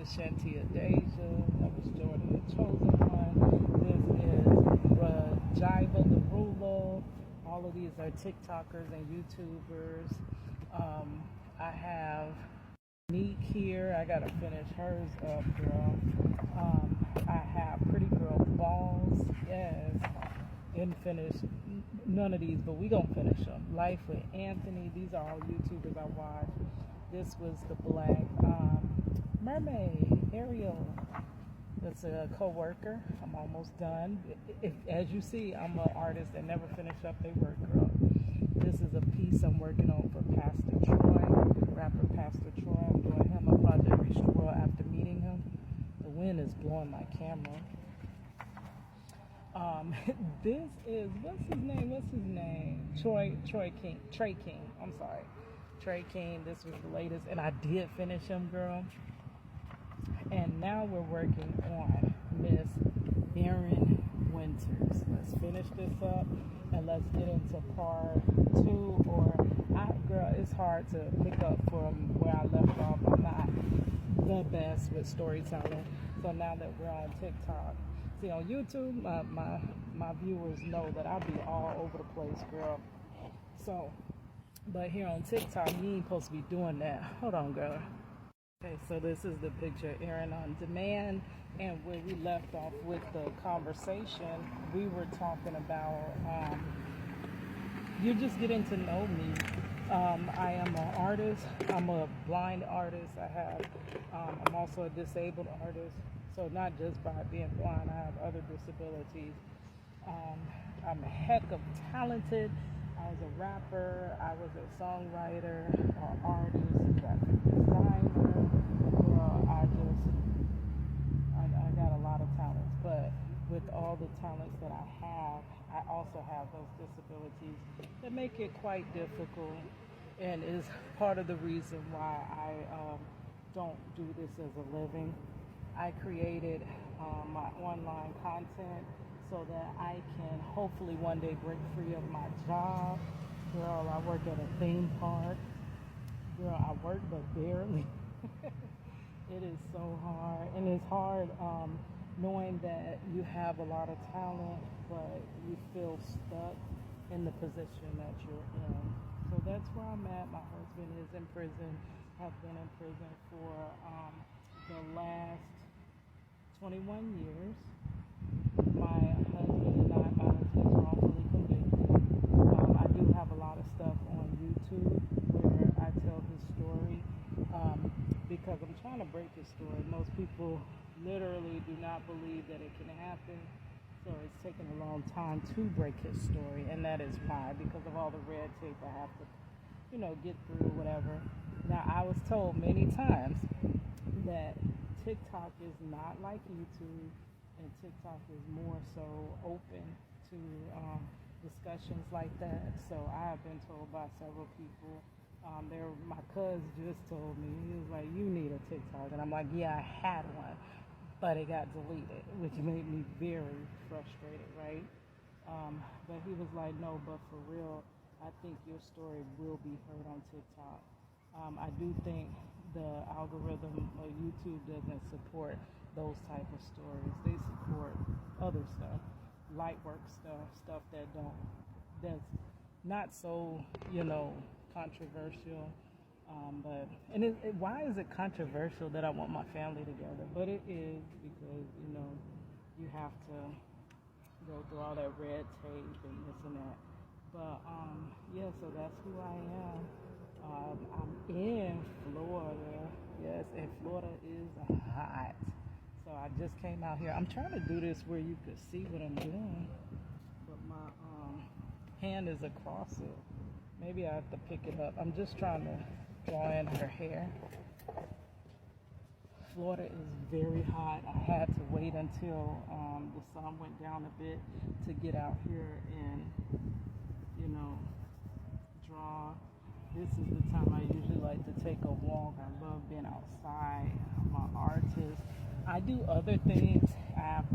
is Shantia Deja. That was Jordan the Chosen One. This is Jiva the Rulo. All of these are TikTokers and YouTubers. I have Neek here. I gotta finish hers up, girl. I have Pretty Girl Balls. Yes. Didn't finish none of these, but we gonna finish them. Life with Anthony. These are all YouTubers I watch. This was the Black Mermaid, Ariel. That's a co-worker. I'm almost done. As you see, I'm an artist that never finish up their work, girl. This is a piece I'm working on for Pastor Troy, rapper Pastor Troy. I'm doing him a project Restore after meeting him. The wind is blowing my camera. This is, what's his name? Trey King. I'm sorry. Trey King. This was the latest, and I did finish him, girl. And now we're working on Miss Erin Winters. Let's finish this up and let's get into part 2. Girl, it's hard to pick up from where I left off. I'm not the best with storytelling. So now that we're on TikTok, see on YouTube, my viewers know that I be all over the place, girl. So, but here on TikTok, you ain't supposed to be doing that. Hold on, girl. Okay, so this is the picture, Erin on Demand, and where we left off with the conversation, we were talking about, you're just getting to know me. I am an artist. I'm a blind artist. I'm also a disabled artist. So not just by being blind, I have other disabilities. I'm a heck of talented. I was a rapper, I was a songwriter, an artist, graphic designer. I got a lot of talents, but with all the talents that I have, I also have those disabilities that make it quite difficult, and is part of the reason why I don't do this as a living. I created my online content so that I can hopefully one day break free of my job. Girl, I work at a theme park. Girl, I work but barely. It is so hard. And it's hard knowing that you have a lot of talent, but you feel stuck in the position that you're in. So that's where I'm at. My husband is in prison, have been in prison for the last 21 years. My husband is wrongfully convicted. I do have a lot of stuff on YouTube where I tell his story because I'm trying to break his story. Most people literally do not believe that it can happen. So it's taken a long time to break his story, and that is why, because of all the red tape I have to, get through, whatever. Now, I was told many times that TikTok is not like YouTube, and TikTok is more so open to discussions like that. So I have been told by several people. My cousin just told me, he was like, you need a TikTok. And I'm like, yeah, I had one, but it got deleted, which made me very frustrated, right? But he was like, no, but for real, I think your story will be heard on TikTok. I do think the algorithm of YouTube doesn't support those type of stories. They support other stuff, light work stuff that's not so, controversial. Why is it controversial that I want my family together? But it is because, you have to go through all that red tape and this and that. But, so that's who I am. I'm in Florida. Yes, and Florida is hot. So I just came out here. I'm trying to do this where you could see what I'm doing. But my hand is across it. Maybe I have to pick it up. I'm just trying to draw in her hair. Florida is very hot. I had to wait until the sun went down a bit to get out here and, draw. This is the time I usually like to take a walk. I love being outside. I'm an artist. I do other things. I have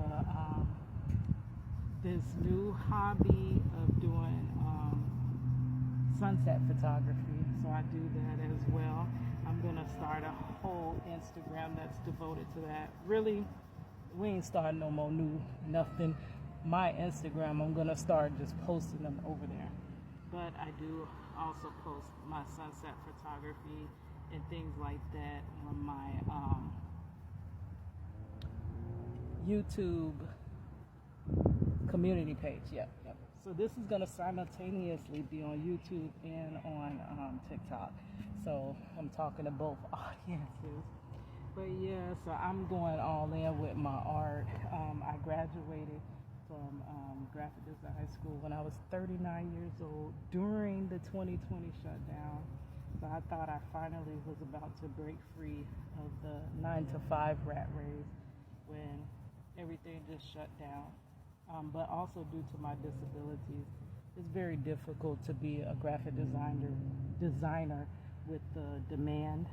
this new hobby of doing sunset photography. So I do that as well. I'm going to start a whole Instagram that's devoted to that. Really, we ain't starting no more new nothing. My Instagram, I'm gonna start just posting them over there. But I do also post my sunset photography and things like that on my YouTube community page. Yep. So this is going to simultaneously be on YouTube and on TikTok. So I'm talking to both audiences. But yeah, so I'm going all in with my art. I graduated from graphic design school when I was 39 years old during the 2020 shutdown. So I thought I finally was about to break free of the 9-to-5 rat race when everything just shut down. But also due to my disabilities, it's very difficult to be a graphic designer with the demand,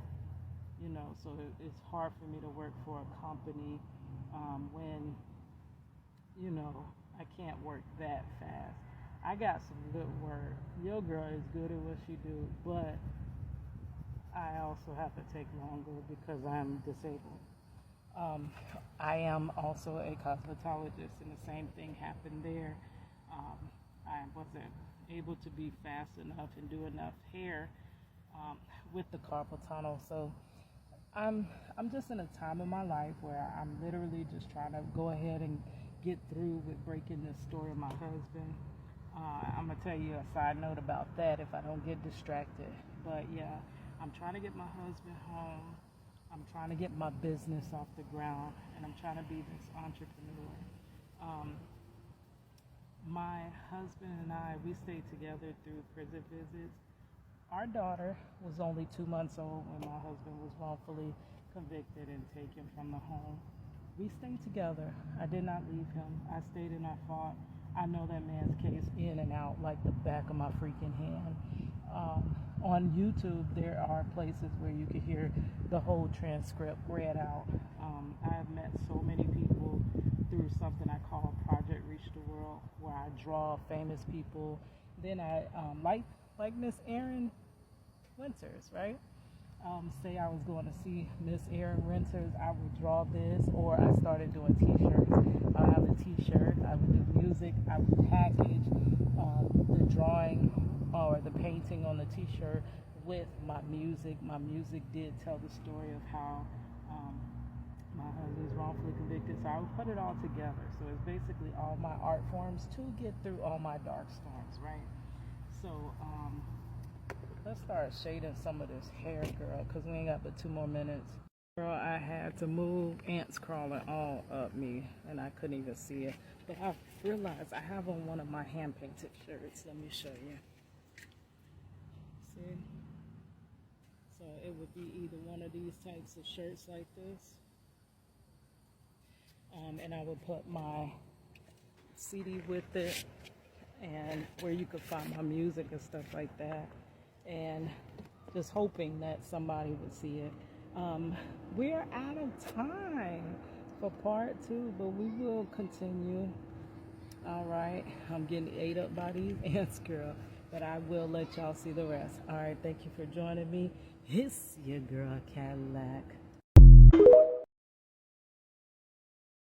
so it's hard for me to work for a company when, I can't work that fast. I got some good work. Your girl is good at what she do, but I also have to take longer because I'm disabled. I am also a cosmetologist, and the same thing happened there. I wasn't able to be fast enough and do enough hair with the carpal tunnel. So I'm just in a time in my life where I'm literally just trying to go ahead and get through with breaking this story of my husband. I'm gonna tell you a side note about that if I don't get distracted. But yeah, I'm trying to get my husband home. I'm trying to get my business off the ground, and I'm trying to be this entrepreneur. My husband and I, we stayed together through prison visits. Our daughter was only 2 months old when my husband was wrongfully convicted and taken from the home. We stayed together. I did not leave him. I stayed and I fought. I know that man's case in and out like the back of my freaking hand. On YouTube, there are places where you can hear the whole transcript read out. I have met so many people through something I call Project Reach the World, where I draw famous people. Then I, like Miss Erin Winters, right? Say I was going to see Miss Erin Winters, I would draw this, or I started doing t-shirts. I have a t-shirt, I would do music, I would package the drawing or the painting on the t-shirt with my music. My music did tell the story of how my husband was wrongfully convicted, so I would put it all together. So it's basically all my art forms to get through all my dark storms, right? So let's start shading some of this hair, girl, because we ain't got but 2 more minutes. Girl, I had to move, ants crawling all up me, and I couldn't even see it. But I realized I have on one of my hand-painted shirts. Let me show you. See? So it would be either one of these types of shirts like this. And I would put my CD with it, and where you could find my music and stuff like that. And just hoping that somebody would see it. We're out of time for part 2, but we will continue. All right, I'm getting ate up by these ants, girl, but I will let y'all see the rest. All right, thank you for joining me. It's your girl Cadillac.